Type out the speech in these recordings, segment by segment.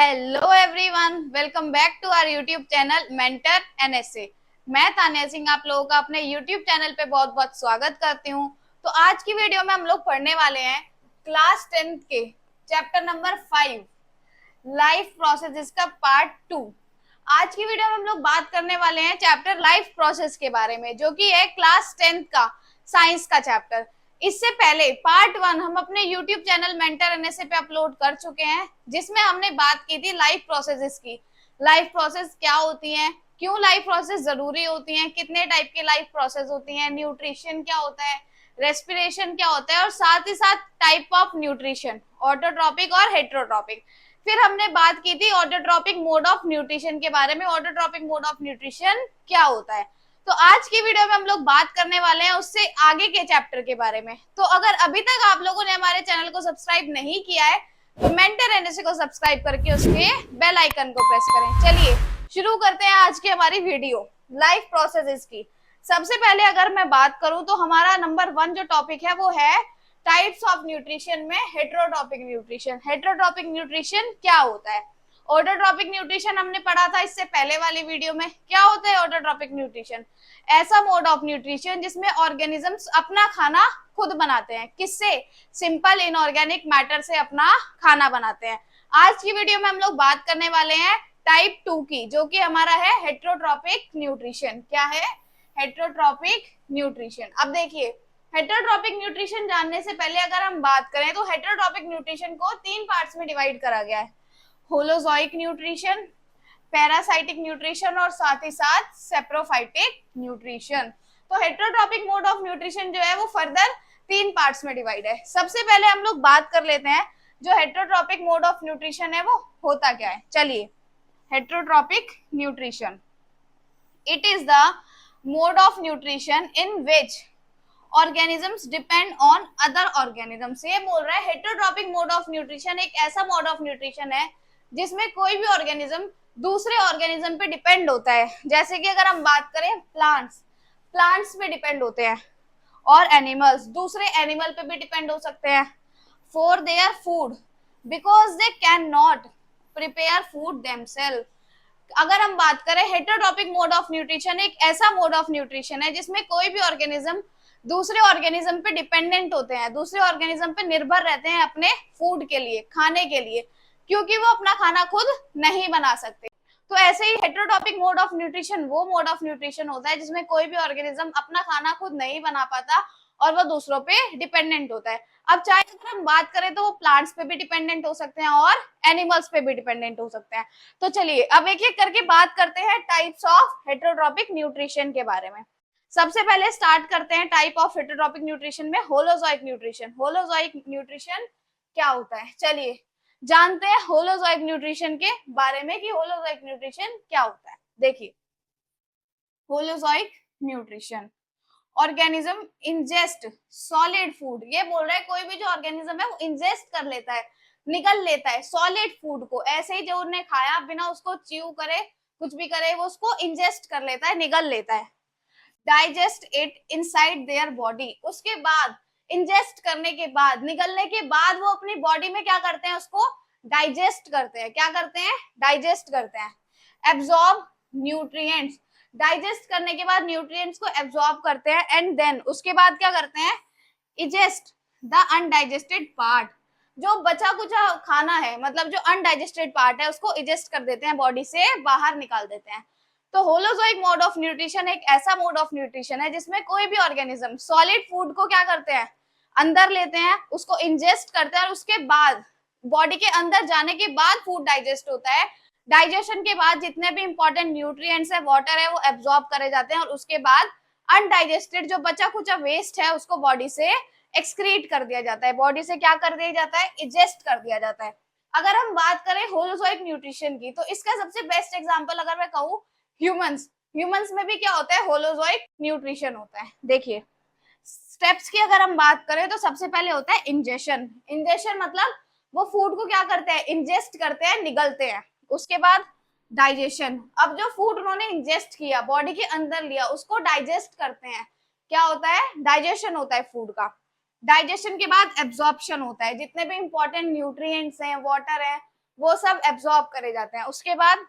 Hello everyone, welcome back to our YouTube channel mentor NSA. मैं तान्या सिंह आप लोगों का अपने यूट्यूब चैनल पे बहुत बहुत स्वागत करती हूँ। तो आज की वीडियो में हम लोग पढ़ने वाले हैं क्लास 10th के चैप्टर नंबर 5 लाइफ प्रोसेसेस का पार्ट 2। आज की वीडियो में हम लोग बात करने वाले हैं चैप्टर लाइफ प्रोसेस के बारे में, जो कि है क्लास 10th का साइंस का चैप्टर। इससे पहले पार्ट 1 हम अपने यूट्यूब चैनल मेंटर एनएसए पे अपलोड कर चुके हैं, जिसमें हमने बात की थी लाइफ प्रोसेसेस की। लाइफ प्रोसेस क्या होती है, क्यों लाइफ प्रोसेस जरूरी होती है, कितने टाइप के लाइफ प्रोसेस होती हैं, न्यूट्रिशन क्या होता है, रेस्पिरेशन क्या होता है, और साथ ही साथ टाइप ऑफ न्यूट्रिशन, ऑटोट्रॉपिक और हेट्रोट्रॉपिक। फिर हमने बात की थी ऑटोट्रॉपिक मोड ऑफ न्यूट्रिशन के बारे में। ऑटोट्रॉपिक मोड ऑफ न्यूट्रिशन क्या होता है, तो आज की वीडियो में हम लोग बात करने वाले हैं उससे आगे के चैप्टर के बारे में। तो अगर अभी तक आप लोगों ने हमारे चैनल को सब्सक्राइब नहीं किया है तो मेंटर एनएसए को सब्सक्राइब करके उसके बेल आइकन को प्रेस करें। चलिए शुरू करते हैं आज की हमारी वीडियो लाइफ प्रोसेसेस की। सबसे पहले अगर मैं बात करूं तो हमारा नंबर 1 जो टॉपिक है वो है टाइप्स ऑफ न्यूट्रिशन में हेट्रोट्रॉपिक न्यूट्रिशन। हेट्रोट्रॉपिक न्यूट्रिशन क्या होता है? ऑटोट्रॉपिक न्यूट्रिशन हमने पढ़ा था इससे पहले वाली वीडियो में। क्या होता है ऑटोट्रॉपिक न्यूट्रिशन? ऐसा मोड ऑफ न्यूट्रिशन जिसमें ऑर्गेनिजम्स अपना खाना खुद बनाते हैं। किससे? सिंपल इनऑर्गेनिक मैटर से अपना खाना बनाते हैं। आज की वीडियो में हम लोग बात करने वाले हैं टाइप 2 की, जो कि हमारा है हेट्रोट्रॉपिक न्यूट्रिशन। क्या है? Heterotrophic nutrition. अब देखिए, हेट्रोट्रॉपिक न्यूट्रिशन जानने से पहले अगर हम बात करें तो हेट्रोट्रॉपिक न्यूट्रिशन को 3 पार्ट्स में डिवाइड करा गया है। होलोजोइक न्यूट्रिशन, पैरासाइटिक न्यूट्रिशन और साथ ही साथ सेप्रोफाइटिक न्यूट्रिशन। तो हेट्रोट्रॉपिक मोड ऑफ न्यूट्रिशन जो है वो फर्दर 3 पार्ट्स में डिवाइड है। सबसे पहले हम लोग बात कर लेते हैं जो हेट्रोट्रॉपिक मोड ऑफ न्यूट्रिशन है वो होता क्या है। चलिए, heterotrophic nutrition, it is the mode of nutrition in which organisms depend on other organisms. ये बोल रहा है हेट्रोट्रॉपिक मोड ऑफ न्यूट्रिशन एक ऐसा मोड ऑफ न्यूट्रिशन है जिसमें कोई भी ऑर्गेनिज्म दूसरे ऑर्गेनिज्म पे डिपेंड होता है। जैसे कि अगर हम बात करें प्लांट्स, प्लांट्स पे डिपेंड होते हैं, और एनिमल्स दूसरे एनिमल पे भी डिपेंड हो सकते हैं for their food because they can not prepare food themselves. अगर हम बात करें हेट्रोट्रॉपिक मोड ऑफ न्यूट्रिशन एक ऐसा मोड ऑफ न्यूट्रिशन है जिसमें कोई भी ऑर्गेनिज्म दूसरे ऑर्गेनिज्म पे डिपेंडेंट होते हैं, दूसरे ऑर्गेनिज्म पे निर्भर रहते हैं अपने फूड के लिए, खाने के लिए, क्योंकि वो अपना खाना खुद नहीं बना सकते। तो ऐसे ही हेट्रोट्रॉपिक मोड ऑफ न्यूट्रिशन वो मोड ऑफ न्यूट्रिशन होता है जिसमें कोई भी ऑर्गेनिज्म अपना खाना खुद नहीं बना पाता और वो दूसरों पे डिपेंडेंट होता है। अब चाहे अगर हम बात करें तो वो प्लांट्स पे भी डिपेंडेंट हो सकते हैं और एनिमल्स पे भी डिपेंडेंट हो सकते हैं। तो चलिए अब एक एक करके बात करते हैं टाइप्स ऑफ हेट्रोट्रॉपिक न्यूट्रिशन के बारे में। सबसे पहले स्टार्ट करते हैं टाइप ऑफ हेट्रोट्रॉपिक न्यूट्रिशन में होलोजोइक न्यूट्रिशन। होलोजोइक न्यूट्रिशन क्या होता है? चलिए जानते हैं होलोजोइक न्यूट्रिशन के बारे में कि होलोजोइक न्यूट्रिशन क्या होता है। देखिए, holozoic nutrition, organism ingest solid food. ये बोल रहा है कोई भी जो ऑर्गेनिज्म है वो इंजेस्ट कर लेता है, निगल लेता है सॉलिड फूड को। ऐसे ही जो उन्हें खाया बिना उसको च्यू करे, कुछ भी करे, वो उसको इंजेस्ट कर लेता है, निगल लेता है। Digest it inside their body, उसके बाद इंजेस्ट करने के बाद, निगलने के बाद वो अपनी बॉडी में क्या करते हैं? उसको डाइजेस्ट करते हैं। क्या करते हैं? डाइजेस्ट करते हैं। एब्जॉर्ब न्यूट्रिएंट्स, डाइजेस्ट करने के बाद न्यूट्रिएंट्स को एब्जॉर्ब करते हैं एंड देन उसके बाद क्या करते हैं? इजेस्ट द अनडाइजेस्टेड पार्ट, जो बचा कुचा खाना है, मतलब जो अनडाइजेस्टेड पार्ट है उसको इजेस्ट कर देते हैं, बॉडी से बाहर निकाल देते हैं। तो होलोजोइक मोड ऑफ न्यूट्रिशन एक ऐसा मोड ऑफ न्यूट्रिशन है जिसमें कोई भी ऑर्गेनिज्म सॉलिड फूड को क्या करते हैं? अंदर लेते हैं, उसको इंजेस्ट करते हैं और उसके बाद बॉडी के अंदर जाने के बाद फूड डाइजेस्ट होता है। डाइजेशन के बाद जितने भी इंपॉर्टेंट न्यूट्रिएंट्स है, वाटर है, वो एब्जॉर्ब करे जाते हैं और उसके बाद अनडाइजेस्टेड जो बचा कुचा वेस्ट है उसको बॉडी से एक्सक्रीट कर दिया जाता है। बॉडी से क्या कर दिया जाता है? इजेस्ट कर दिया जाता है। अगर हम बात करें होलोजोइक न्यूट्रिशन की तो इसका सबसे बेस्ट एग्जांपल अगर मैं कहूँ ह्यूमंस, ह्यूमंस में भी क्या होता है? होलोजोइक न्यूट्रिशन होता है। देखिए स्टेप्स की अगर हम बात करें तो सबसे पहले होता है इंजेशन। इंजेशन मतलब वो फूड को क्या करते हैं? इंजेस्ट करते हैं, निगलते हैं। उसके बाद डाइजेशन, अब जो फूड उन्होंने इंजेस्ट किया, बॉडी के अंदर लिया, उसको डाइजेस्ट करते हैं। क्या होता है? डाइजेशन होता है फूड का। डाइजेशन के बाद एब्जॉर्प्शन होता है, जितने भी इंपॉर्टेंट न्यूट्रिएंट्स हैं, वाटर है, वो सब एब्जॉर्ब करे जाते हैं। उसके बाद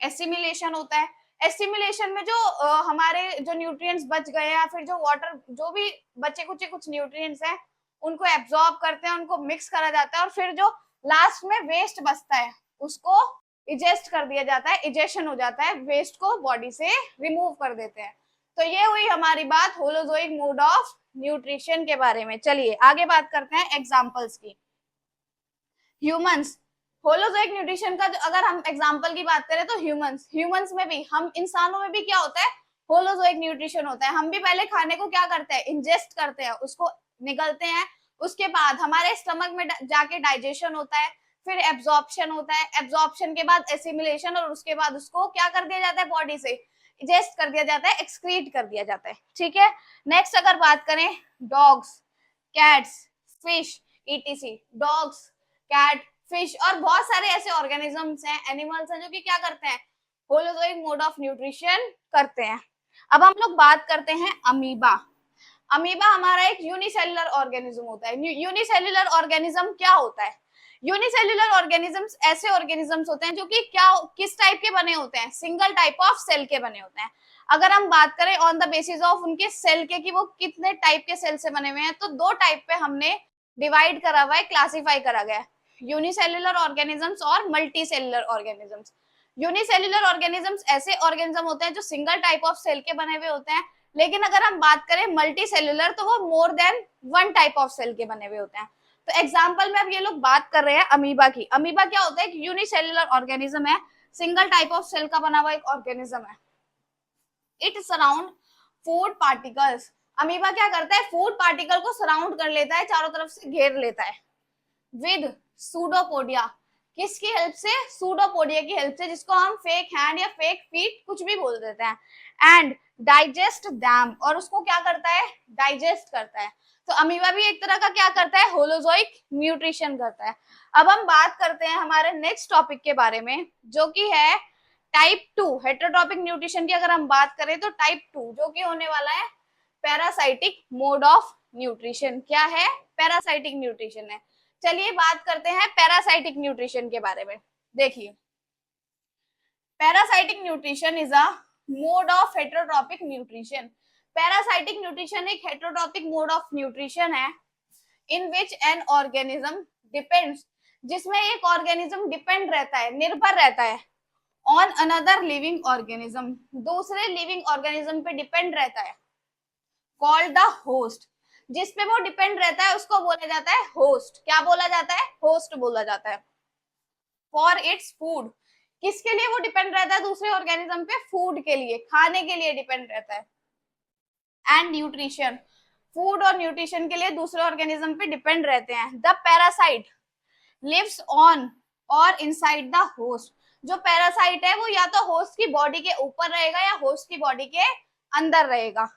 एसिमिलेशन होता है। एसिमिलेशन में जो हमारे जो न्यूट्रिएंट्स बच गए या फिर जो वाटर जो भी बचे कुचे कुछ न्यूट्रिएंट्स हैं उनको एब्जॉर्ब करते हैं, उनको मिक्स करा जाता है और फिर जो लास्ट में वेस्ट बचता है उसको इजेस्ट कर दिया जाता है, इजेशन हो जाता है, वेस्ट को बॉडी से रिमूव कर देते हैं। तो ये हुई हमारी बात होलोजोइक मोड ऑफ न्यूट्रिशन के बारे में। चलिए आगे बात करते हैं एग्जांपल्स की। ह्यूमंस, होलोजोइक न्यूट्रिशन का अगर हम एग्जांपल की बात करें तो ह्यूमंस में भी, हम इंसानों में भी क्या होता है, होलोजोइक न्यूट्रिशन होता है। हम भी पहले खाने को क्या करते हैं, इंजेस्ट करते हैं, उसको निगलते हैं, उसके बाद हमारे स्टमक में जाके डाइजेशन होता है, फिर एब्जॉर्प्शन होता है, एब्जॉर्प्शन के बाद एसिमिलेशन और उसके बाद उसको क्या कर दिया जाता है, बॉडी से इजेस्ट कर दिया जाता है, एक्सक्रीट कर दिया जाता है। ठीक है, नेक्स्ट अगर बात करें dogs, cats, fish ETC, dogs, cat, fish और बहुत सारे ऐसे ऑर्गेनिजम्स हैं, एनिमल्स हैं जो कि क्या करते हैं, होलोजोइक मोड ऑफ न्यूट्रिशन करते हैं। अब हम लोग बात करते हैं अमीबा। अमीबा हमारा एक यूनिसेलुलर ऑर्गेनिज्म होता है। यूनिसेलुलर ऑर्गेनिज्म क्या होता है, यूनिसेलुलर ऑर्गेनिजम्स ऐसे ऑर्गेनिजम्स होते हैं जो कि क्या किस टाइप के बने होते हैं, सिंगल टाइप ऑफ सेल के बने होते हैं। अगर हम बात करें ऑन द बेसिस ऑफ उनके सेल के कि वो कितने टाइप के सेल से बने हुए हैं, तो दो टाइप पे हमने डिवाइड करा हुआ है, क्लासिफाई करा गया है, यूनिसेलुलर ऑर्गेनिजम्स और multi cellular organisms. Unicellular organisms ऐसे ऑर्गेनिज्म होते हैं जो सिंगल टाइप ऑफ सेल के बने हुए होते हैं, लेकिन अगर हम बात करें मल्टी सेलुलर तो वो more than one type of cell के बने हुए होते हैं। तो एग्जाम्पल में अब ये लोग बात कर रहे हैं अमीबा की। अमीबा क्या होता है, यूनिसेलुलर ऑर्गेनिज्म है, सिंगल टाइप ऑफ सेल का बना हुआ एक ऑर्गेनिज्म है। It surround food particles, amoeba क्या करता है, फूड पार्टिकल को सराउंड कर लेता है, चारों तरफ से घेर लेता है, विद सूडोपोडिया, किसकी हेल्प से, सूडोपोडिया की हेल्प से, जिसको हम फेक हैंड या फेक फीट कुछ भी बोल देते हैं, एंड डाइजेस्ट दैम, और उसको क्या करता है, डाइजेस्ट करता है। तो अमीबा भी एक तरह का क्या करता है, होलोजोइक न्यूट्रिशन करता है। अब हम बात करते हैं हमारे नेक्स्ट टॉपिक के बारे में जो कि है टाइप 2 हेटेरोट्रॉपिक न्यूट्रिशन की। अगर हम बात करें तो टाइप 2 जो कि होने वाला है पैरासाइटिक मोड ऑफ न्यूट्रिशन। क्या है, पैरासाइटिक न्यूट्रिशन है। चलिए बात करते हैं पैरासाइटिक न्यूट्रिशन के बारे में। देखिए, parasitic nutrition is a mode of heterotrophic nutrition. Parasitic nutrition एक हेटेरोट्रॉपिक मोड ऑफ न्यूट्रिशन है इन विच एन ऑर्गेनिज्म डिपेंड्स, जिसमें एक ऑर्गेनिज्म डिपेंड रहता है, निर्भर रहता है, ऑन अनदर लिविंग ऑर्गेनिज्म, दूसरे लिविंग ऑर्गेनिज्म पे डिपेंड रहता है, कॉल्ड द होस्ट, जिसपे वो डिपेंड रहता है उसको बोला जाता है होस्ट। क्या बोला जाता है, होस्ट बोला जाता है। फॉर इट्स फूड, किसके लिए वो डिपेंड रहता है दूसरे ऑर्गेनिज्म पे, फूड के लिए, खाने के लिए डिपेंड रहता है। एंड न्यूट्रिशन, फूड और न्यूट्रिशन के लिए दूसरे ऑर्गेनिज्म पे डिपेंड रहते हैं। द पैरासाइट लिव्स ऑन और इनसाइड द होस्ट, जो पैरासाइट है वो या तो होस्ट की बॉडी के ऊपर रहेगा या होस्ट की बॉडी के अंदर रहेगा।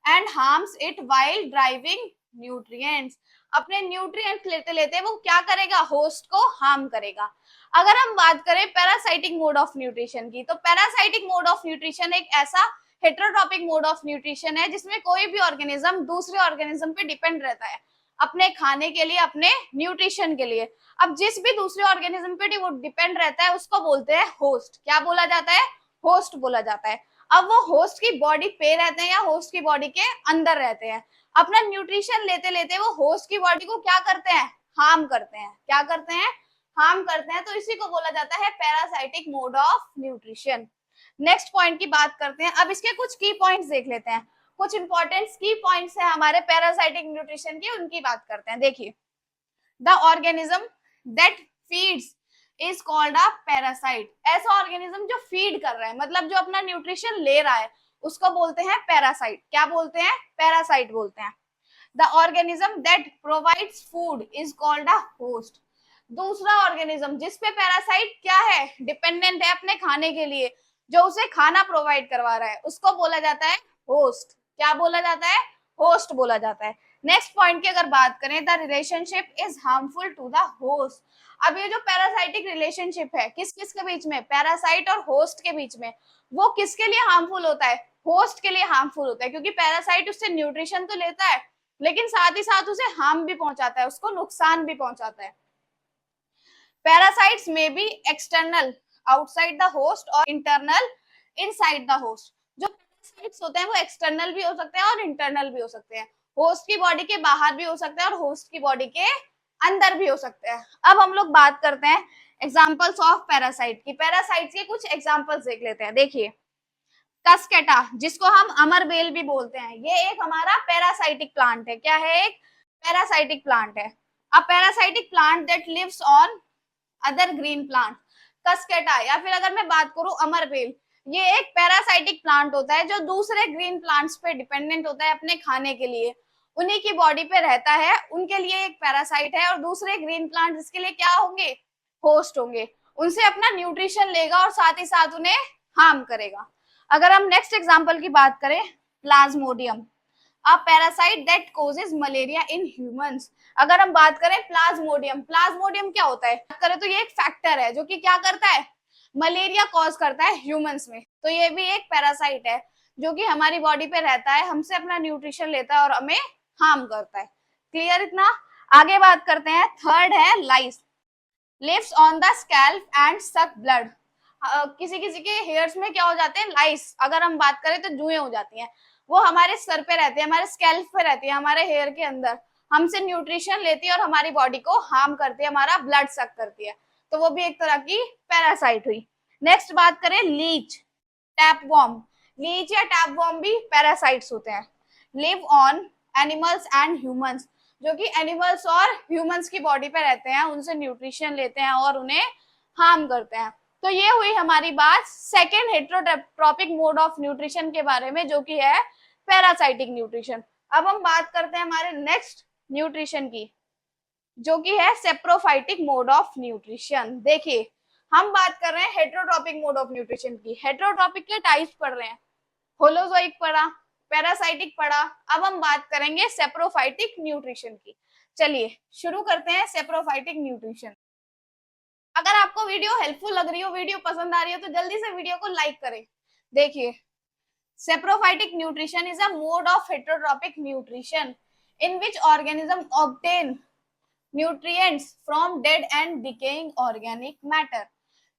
And harms it while driving nutrients, अपने न्यूट्रिएंट्स लेते लेते वो क्या करेगा, होस्ट को हार्म करेगा। अगर हम बात करें पैरासाइटिक मोड ऑफ न्यूट्रिशन की, तो पैरासाइटिक मोड ऑफ न्यूट्रिशन एक ऐसा हेटेरोट्रॉपिक मोड ऑफ न्यूट्रिशन है जिसमें कोई भी ऑर्गेनिज्म दूसरे ऑर्गेनिज्म पे डिपेंड रहता है अपने खाने के लिए, अपने न्यूट्रिशन के लिए। अब जिस भी दूसरे ऑर्गेनिज्म पे वो डिपेंड रहता है उसको बोलते हैं होस्ट। क्या बोला जाता है, होस्ट बोला जाता है। अब वो होस्ट की बॉडी पे रहते हैं या होस्ट की बॉडी के अंदर रहते हैं, अपना न्यूट्रिशन लेते लेते वो होस्ट की बॉडी को क्या करते हैं, हार्म करते हैं। क्या करते हैं, हार्म करते हैं। तो इसी को बोला जाता है parasitic mode of nutrition. Next point की बात करते हैं। अब इसके कुछ की पॉइंट्स देख लेते हैं, कुछ इंपॉर्टेंट की पॉइंट्स है हमारे पैरासाइटिक न्यूट्रिशन की, उनकी बात करते हैं। देखिए, the organism that feeds is called a parasite, ऐसा ऑर्गेनिज्म जो फीड कर रहा है, मतलब जो अपना न्यूट्रिशन ले रहा है, उसको बोलते हैं पैरासाइट। क्या बोलते हैं, पैरासाइट बोलते हैं। The organism that provides food is called a host, दूसरा ऑर्गेनिज्म जिसपे पैरासाइट क्या है, डिपेंडेंट है अपने खाने के लिए, जो उसे खाना प्रोवाइड करवा रहा है, उसको बोला जाता है होस्ट। क्या बोला जाता है, होस्ट बोला जाता है। नेक्स्ट पॉइंट की अगर बात करें, the relationship is harmful to the host. अब ये जो पैरासाइटिक रिलेशनशिप है किस किस के बीच में, पैरासाइट और होस्ट के बीच में, वो किसके लिए हार्मफुल होता है, होस्ट के लिए हार्मफुल होता है, क्योंकि पैरासाइट उससे न्यूट्रिशन तो लेता है लेकिन साथ ही साथ उसे हार्म भी पहुंचाता है, उसको नुकसान भी पहुंचाता है। पैरासाइट्स में be external outside the host और इंटरनल इनसाइड द होस्ट। जो पैरासाइट्स होते हैं वो एक्सटर्नल भी हो सकते हैं और इंटरनल भी हो सकते हैं, होस्ट की बॉडी के बाहर भी हो सकते हैं और होस्ट की बॉडी के अंदर भी हो सकते हैं। अब हम लोग बात करते हैं एग्जाम्पल्स ऑफ पैरासाइट की। पैरासाइट्स के कुछ एग्जाम्पल्स देख लेते हैं। देखिए, कस्केटा, जिसको हम अमरबेल भी बोलते हैं, ये एक हमारा पैरासाइटिक प्लांट है। क्या है? एक पैरासाइटिक प्लांट है। A parasitic plant that lives on other green plant. Cuscuta या फिर अगर मैं बात करूं अमरबेल, ये एक पैरासाइटिक प्लांट होता है जो दूसरे ग्रीन प्लांट्स पे डिपेंडेंट होता है अपने खाने के लिए, उन्हीं की बॉडी पे रहता है, उनके लिए एक पैरासाइट है। और दूसरे ग्रीन प्लांट इसके लिए क्या होंगे? होस्ट होंगे, उनसे अपना न्यूट्रिशन लेगा और साथ ही साथ उन्हें हार्म करेगा। अगर हम नेक्स्ट एग्जांपल की बात करें, Plasmodium, a parasite that causes malaria in humans. अगर हम बात करें प्लाज्मोडियम, प्लाज्मोडियम क्या होता है? बात करें तो ये एक फैक्टर है जो कि क्या करता है? मलेरिया कॉज करता है ह्यूमंस में। तो ये भी एक पैरासाइट है जो कि हमारी बॉडी पे रहता है, हमसे अपना न्यूट्रिशन लेता है और हमें हार्म करता है। क्लियर इतना? आगे बात करते हैं। थर्ड है lice, lives on the scalp and suck blood. किसी किसी के हेयर्स में क्या हो जाते हैं? लाइस। अगर हम बात करें तो जुएं हो जाती हैं, वो हमारे सर पे रहती है, हमारे स्कैल्प पे रहती है, हमारे हेयर के अंदर, हमसे न्यूट्रिशन लेती है और हमारी बॉडी को हार्म करती है, हमारा ब्लड सक करती है। तो वो भी एक तरह की पैरासाइट हुई। नेक्स्ट बात करें लीच, टैपवॉर्म। लीच या टैपवॉर्म भी पैरासाइट्स होते हैं। Live on animals and humans, जो कि एनिमल्स और ह्यूमंस की बॉडी पे रहते हैं, उनसे न्यूट्रिशन लेते हैं और उन्हें हार्म करते हैं। तो ये हुई हमारी बात second heterotrophic mode of nutrition के बारे में, जो कि है पैरासाइटिक न्यूट्रिशन। अब हम बात करते हैं हमारे नेक्स्ट न्यूट्रिशन की, जो कि है सेप्रोफाइटिक मोड ऑफ न्यूट्रिशन। देखिए, हम बात कर रहे हैं हेट्रोट्रॉपिक मोड ऑफ न्यूट्रिशन की। हेट्रोट्रॉपिक के टाइप्स पढ़ रहे हैं, होलोजोइक पढ़ा, पैरासाइटिक पढ़ा, अब हम बात करेंगे सेप्रोफाइटिक न्यूट्रिशन की। चलिए शुरू करते हैं सेप्रोफाइटिक न्यूट्रिशन। अगर आपको वीडियो हेल्पफुल लग रही हो, वीडियो पसंद आ रही हो, तो जल्दी से वीडियो को लाइक करें। देखिए, saprophytic nutrition is a mode of heterotrophic nutrition in which organism obtain nutrients from dead and decaying organic matter.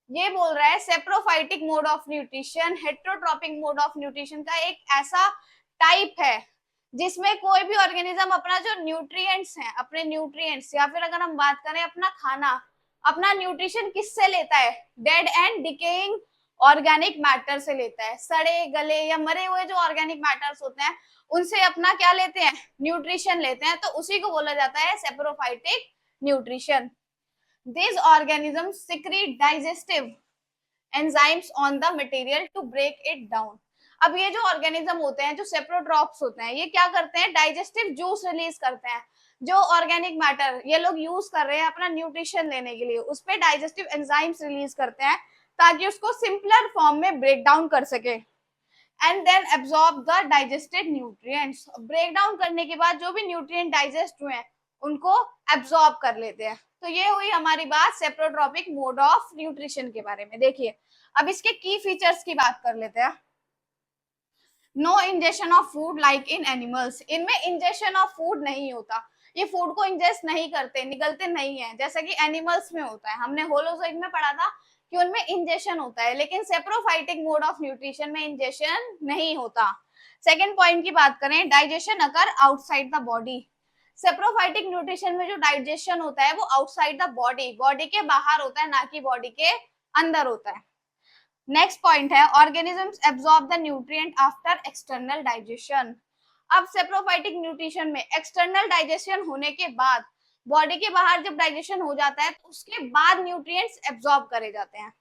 ये बोल रहा है saprophytic mode of nutrition heterotrophic mode of nutrition का एक ऐसा टाइप है जिसमें कोई भी ऑर्गेनिज्म अपना जो न्यूट्रिएंट्स हैं, अपने न्यूट्रिएंट्स या फिर अगर हम बात करें अपना खाना, अपना न्यूट्रिशन किससे लेता है? Dead and decaying organic matter से लेता है। सड़े गले या मरे हुए जो ऑर्गेनिक मैटर्स होते हैं उनसे अपना क्या लेते हैं? न्यूट्रिशन लेते हैं। तो उसी को बोला जाता है saprophytic nutrition. These organisms secrete digestive enzymes on the material to break it down. अब ये जो ऑर्गेनिज्म होते हैं, जो सेप्रोट्रॉप्स होते हैं, ये क्या करते हैं? डाइजेस्टिव जूस रिलीज करते हैं। जो ऑर्गेनिक मैटर ये लोग यूज कर रहे हैं अपना न्यूट्रिशन लेने के लिए, उस पर डाइजेस्टिव एंजाइम्स रिलीज करते हैं ताकि उसको सिंपलर फॉर्म में ब्रेक डाउन कर सके and then absorb the digested nutrients. Break down करने के बाद जो भी न्यूट्रिएंट डाइजेस्ट हुए हैं उनको एब्जॉर्ब कर लेते हैं। तो ये हुई हमारी बात सेप्रोट्रॉपिक मोड ऑफ न्यूट्रिशन के बारे में। देखिए, अब इसके की फीचर्स की बात कर लेते हैं। No injection of food like in animals. इनमें इंजेक्शन ऑफ फूड नहीं होता, ये फूड को इंजेस्ट नहीं करते, निगलते नहीं है, जैसा कि एनिमल्स में होता है। हमने होलोजोइक में पढ़ा था कि उनमें इंजेक्शन होता है, लेकिन सेप्रोफाइटिक मोड ऑफ न्यूट्रिशन में इंजेक्शन नहीं होता। सेकेंड पॉइंट की बात करें, digestion occur outside the body. Saprophytic nutrition में जो डाइजेशन होता है वो आउटसाइड द बॉडी, बॉडी के बाहर होता है, ना कि बॉडी के अंदर होता है। नेक्स्ट पॉइंट है organisms absorb the nutrient after external digestion. अब सेप्रोफाइटिक न्यूट्रिशन में एक्सटर्नल डाइजेशन होने के बाद, बॉडी के बाहर जब डाइजेशन हो जाता है तो उसके बाद न्यूट्रिएंट्स एब्जॉर्ब करे जाते हैं।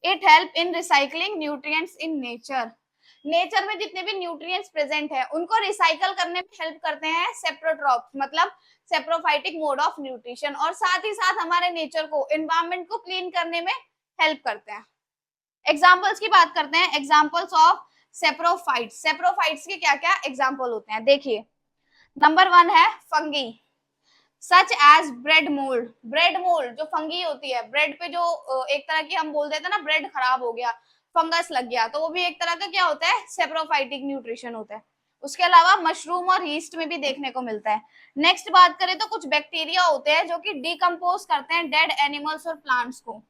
It help in recycling nutrients in nature. Nature में जितने भी न्यूट्रिएंट्स प्रेजेंट है उनको रिसाइकल करने में हेल्प करते हैं सेप्रोट्रॉप्स, मतलब सेप्रोफाइटिक मोड ऑफ न्यूट्रिशन, और साथ ही साथ हमारे नेचर को, एनवायरनमेंट को क्लीन करने में हेल्प करते हैं। एग्जाम्पल्स की बात करते हैं, एग्जाम्पल्स ऑफ सेप्रोफाइट्स। सेप्रोफाइट्स के क्या क्या एग्जाम्पल होते हैं? देखिए, नंबर 1 है fungi, such as bread mould. Bread mould जो फंगी होती है, ब्रेड पे जो एक तरह की हम बोल देते हैं ना, ब्रेड खराब हो गया, फंगस लग गया, तो वो भी एक तरह का क्या होता है? सेप्रोफाइटिक न्यूट्रिशन होता है। उसके अलावा मशरूम और यीस्ट में भी देखने को मिलता है। नेक्स्ट बात करें तो कुछ बैक्टीरिया होते हैं जो कि डिकम्पोज करते हैं डेड एनिमल्स और प्लांट्स को।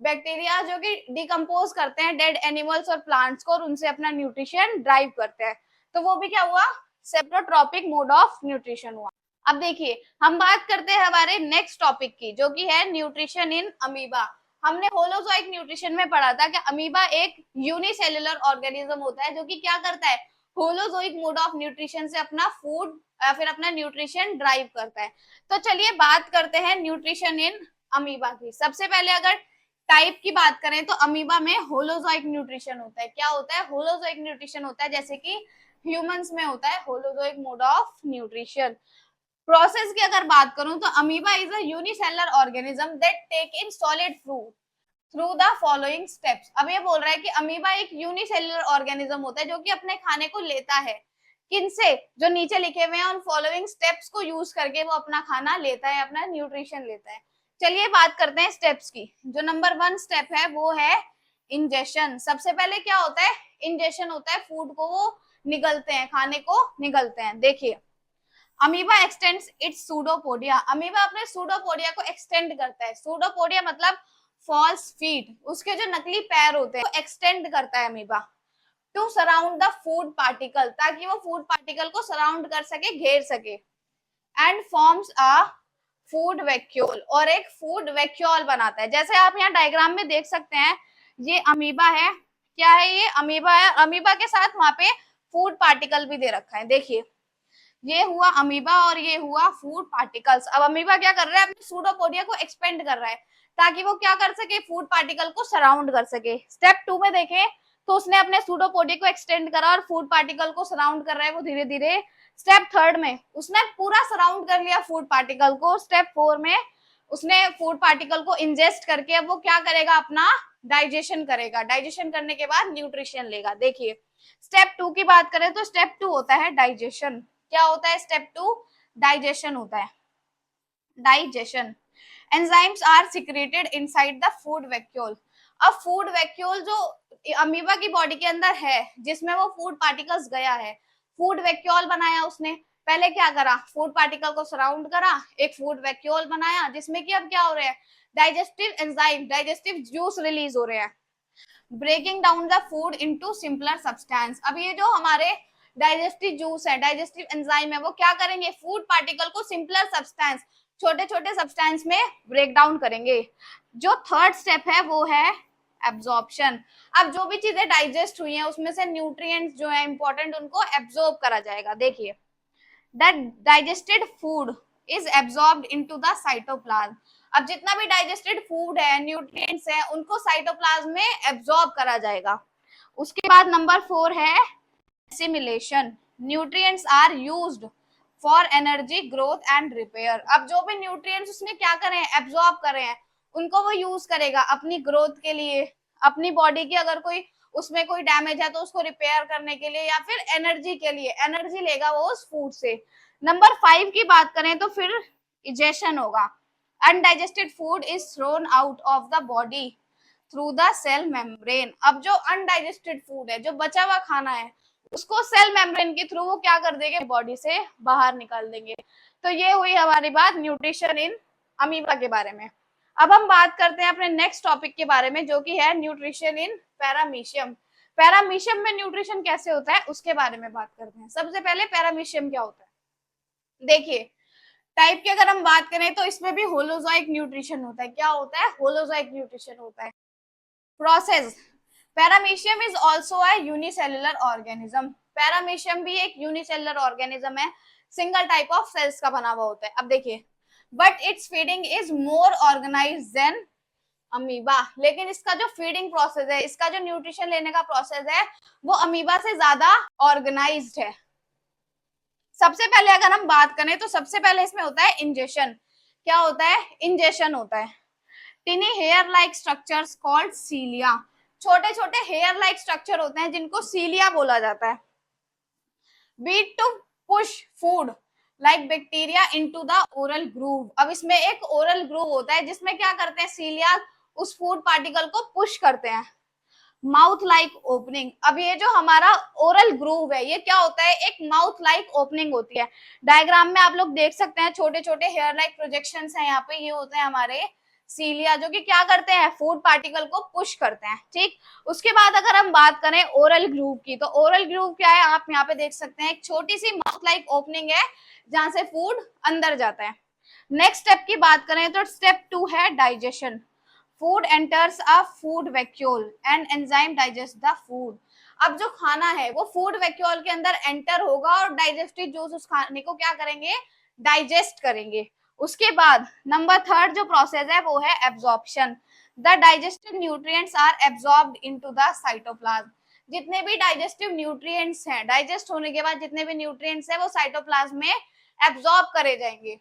बैक्टीरिया जो कि डिकम्पोज करते हैं डेड एनिमल्स और प्लांट्स को और उनसे अपना न्यूट्रिशन ड्राइव करते हैं। तो वो भी क्या हुआ, सेप्रोट्रॉपिक मोड ऑफ न्यूट्रिशन हुआ। अब देखिए हम बात करते हैं हमारे नेक्स्ट टॉपिक की, जो कि है न्यूट्रिशन इन अमीबा। हमने होलोजोइक न्यूट्रिशन में पढ़ा था कि अमीबा एक यूनिसेल्युलर ऑर्गेनिज्म होता है जो कि क्या करता है, होलोजोइक मोड ऑफ न्यूट्रिशन से अपना फूड या फिर अपना न्यूट्रिशन ड्राइव करता है। तो चलिए बात करते हैं न्यूट्रिशन इन अमीबा की। सबसे पहले अगर टाइप की बात करें तो अमीबा में होलोजोइक न्यूट्रिशन होता है। क्या होता है, होलोजोइक न्यूट्रिशन होता है, जैसे कि ह्यूमंस में होता है holozoic mode of nutrition. Process की अगर बात करूं तो amoeba is a unicellular organism that take in solid food through the following steps. अब ये बोल रहा है कि अमीबा एक यूनिसेलुलर ऑर्गेनिज्म होता है जो कि अपने खाने को लेता है किनसे, जो नीचे लिखे हुए हैं उन फॉलोइंग स्टेप्स को यूज करके वो अपना खाना लेता है, अपना न्यूट्रिशन लेता है। चलिए बात करते हैं स्टेप्स की। जो नंबर 1 स्टेप है वो है इंजेशन। सबसे पहले क्या होता है, इंजेशन होता है, फूड को वो निगलते हैं, खाने को निगलते हैं। देखिए amoeba x tends it's pseudopodia. Amoeba अपने सूडोपोडिया को एक्सटेंड करता है। सूडोपोडिया मतलब फॉल्स फीट, उसके जो नकली पैर होते हैं वो एक्सटेंड करता है amoeba to surround the food particle, ताकि वो फूड पार्टिकल को सराउंड कर सके, घेर सके। And forms a food vacuole, और एक फूड वैक्यूल बनाता है। जैसे आप यहाँ डायग्राम में देख सकते हैं, ये अमीबा है, क्या है ये अमीबा है, अमीबा के साथ वहां पे फूड पार्टिकल भी दे रखा है। देखिए ये हुआ अमीबा और ये हुआ फूड पार्टिकल्स। अब अमीबा क्या कर रहा है, अपने सूडोपोडिया को एक्सपेंड कर रहा है ताकि वो क्या कर सके, फूड पार्टिकल को सराउंड कर सके। स्टेप 2 में देखें तो उसने अपने सूडोपोडिया को एक्सटेंड करा और फूड पार्टिकल को सराउंड कर रहा है वो धीरे धीरे। स्टेप 3 में उसने पूरा सराउंड कर लिया फूड पार्टिकल को। स्टेप 4 में उसने फूड पार्टिकल को इंजेस्ट करके अब वो क्या करेगा, अपना डाइजेशन करेगा। डाइजेशन करने के बाद न्यूट्रिशन लेगा। देखिए स्टेप 2 की बात करें तो स्टेप 2 होता है डाइजेशन। क्या होता है स्टेप 2, डाइजेशन होता है। Digestion, enzymes are secreted inside the food vacuole. अब फूड वैक्यूल जो अमीबा की बॉडी के अंदर है जिसमें वो फूड पार्टिकल्स गया है, फूड वैक्यूल बनाया उसने। पहले क्या करा, फूड पार्टिकल को सराउंड करा, एक फूड वैक्यूल बनाया जिसमें कि अब क्या हो रहा है, digestive enzyme, digestive juice release हो रहे हैं, breaking down the food into simpler substance. अब ये जो हमारे डाइजेस्टिव जूस है, डाइजेस्टिव एंजाइम है, वो क्या करेंगे, फूड पार्टिकल को सिंपलर सब्सटेंस, छोटे छोटे सब्सटेंस में ब्रेक डाउन करेंगे। जो थर्ड स्टेप है वो है एब्जॉर्प्शन। अब जो भी चीजें डाइजेस्ट हुई हैं उसमें से न्यूट्रिएंट्स जो है इंपॉर्टेंट उनको एब्जॉर्ब करा जाएगा। देखिए that digested food is absorbed into the cytoplasm. अब जितना भी डाइजेस्टेड फूड है, न्यूट्रिएंट्स है, उनको साइटोप्लाज्म में एब्जॉर्ब करा जाएगा। उसके बाद नंबर 4 है assimilation. Nutrients are used for energy growth and repair. अब जो भी न्यूट्रिएंट्स उसने क्या करे हैं, एब्जॉर्ब करे हैं, उनको वो यूज करेगा अपनी ग्रोथ के लिए, अपनी बॉडी की अगर कोई उसमें कोई डैमेज है तो उसको रिपेयर करने के लिए, या फिर एनर्जी के लिए, एनर्जी लेगा वो उस फूड से। नंबर 5 की बात करें तो फिर इजेशन होगा। Undigested food is thrown out of the body through the cell membrane. अब जो अनडाइजेस्टेड फूड है, जो बचा हुआ खाना है, उसको सेल मेम्ब्रेन के थ्रू वो क्या कर देंगे, बॉडी से बाहर निकाल देंगे। तो ये हुई हमारी बात न्यूट्रिशन इन अमीबा के बारे में। अब हम बात करते हैं अपने नेक्स्ट टॉपिक के बारे में, जो कि है न्यूट्रिशन इन पैरामीशियम। पैरामीशियम में न्यूट्रिशन कैसे होता है उसके बारे में बात करते हैं। सबसे पहले पैरामीशियम क्या होता है, देखिए टाइप की अगर हम बात करें तो इसमें भी होलोजोइक न्यूट्रिशन होता है। क्या होता है, होलोजोइक न्यूट्रिशन होता है। Process, paramecium is also a unicellular organism. Paramecium भी एक यूनिसेल्युलर ऑर्गेनिज्म है, सिंगल टाइप ऑफ सेल्स का बना हुआ होता है। अब देखिए but its feeding is more organized than amoeba. लेकिन इसका जो फीडिंग प्रोसेस है, इसका जो न्यूट्रिशन लेने का प्रोसेस है, वो अमीबा से ज्यादा ऑर्गेनाइज्ड है। सबसे पहले अगर हम बात करें तो सबसे पहले इसमें होता है इंजेशन। क्या होता है, इंजेशन होता है। Tiny hair like structures called cilia. छोटे छोटे हेयर लाइक स्ट्रक्चर होते हैं जिनको सीलिया बोला जाता है। Beat to push food like bacteria into the oral groove. अब इसमें एक ओरल ग्रूव होता है जिसमें क्या करते हैं सीलिया, उस फूड पार्टिकल को पुश करते हैं। Mouth like opening. अब ये जो हमारा ओरल ग्रूव है ये क्या होता है, एक माउथ लाइक ओपनिंग होती है। डायग्राम में आप लोग देख सकते हैं छोटे छोटे हेयर लाइक प्रोजेक्शंस हैं यहाँ पे, ये होते हैं हमारे सीलिया जो कि क्या करते हैं, फूड पार्टिकल को पुश करते हैं। ठीक, उसके बाद अगर हम बात करें ओरल ग्रूव की, तो ओरल ग्रूव क्या है, आप यहाँ पे देख सकते हैं एक छोटी सी माउथ लाइक ओपनिंग है जहां से फूड अंदर जाता है। नेक्स्ट स्टेप की बात करें तो स्टेप 2 है digestion. Food enters a food vacuole and enzyme digest the food. अब जो खाना है वो फूड वैक्यूल के अंदर एंटर होगा और डाइजेस्टिव जूस उस खाने को क्या करेंगे, डाइजेस्ट करेंगे। उसके बाद नंबर थर्ड जो प्रोसेस है वो है absorption. The digestive nutrients are absorbed into the cytoplasm. जितने भी डाइजेस्टिव न्यूट्रिएंट्स हैं, डाइजेस्ट होने के बाद जितने भी न्यूट्रिएंट्स हैं वो साइटोप्लाज्म में एब्जॉर्ब करे जाएंगे।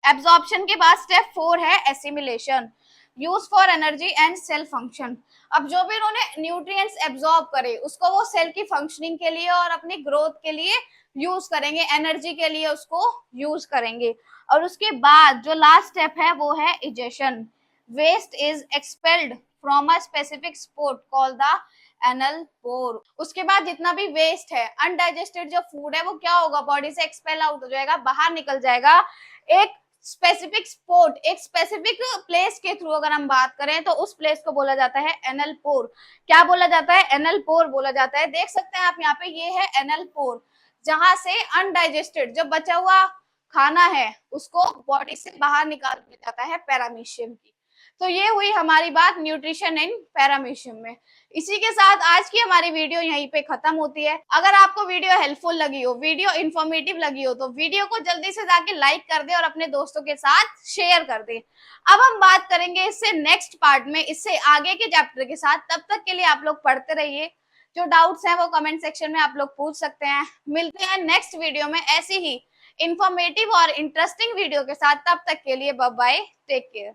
एब्जॉर्प्शन के बाद स्टेप 4 है assimilation, use for energy and cell function. अब जो भी उन्होंने न्यूट्रिएंट्स एब्जॉर्ब करे उसको वो सेल की फंक्शनिंग के लिए और अपनी ग्रोथ के लिए यूज करेंगे, एनर्जी के लिए उसको यूज करेंगे। और उसके बाद जो लास्ट स्टेप है वो है egestion. Waste is expelled from a specific spot called the anal pore. उसके बाद जितना भी वेस्ट है, अनडाइजेस्टेड जो फूड है वो क्या होगा, बॉडी से एक्सपेल आउट हो जाएगा, बाहर निकल जाएगा एक स्पेसिफिक स्पॉट, एक स्पेसिफिक प्लेस के थ्रू। अगर हम बात करें तो उस प्लेस को बोला जाता है एनल पोर। क्या बोला जाता है, एनल पोर बोला जाता है। देख सकते हैं आप यहाँ पे, ये है एनल पोर जहां से अनडाइजेस्टेड जो बचा हुआ खाना है उसको बॉडी से बाहर निकाल दिया जाता है पैरामीशियम की। तो ये हुई हमारी बात न्यूट्रिशन इन पैरामीशियम में। इसी के साथ आज की हमारी वीडियो यहीं पे खत्म होती है। अगर आपको वीडियो हेल्पफुल लगी हो, वीडियो इंफॉर्मेटिव लगी हो, तो वीडियो को जल्दी से जाके लाइक कर दे और अपने दोस्तों के साथ शेयर कर दे। अब हम बात करेंगे इससे नेक्स्ट पार्ट में, इससे आगे के चैप्टर के साथ। तब तक के लिए आप लोग पढ़ते रहिए, जो डाउट्स हैं वो कमेंट सेक्शन में आप लोग पूछ सकते हैं। मिलते हैं नेक्स्ट वीडियो में ऐसी ही इंफॉर्मेटिव और इंटरेस्टिंग वीडियो के साथ। तब तक के लिए बाय बाय, टेक केयर।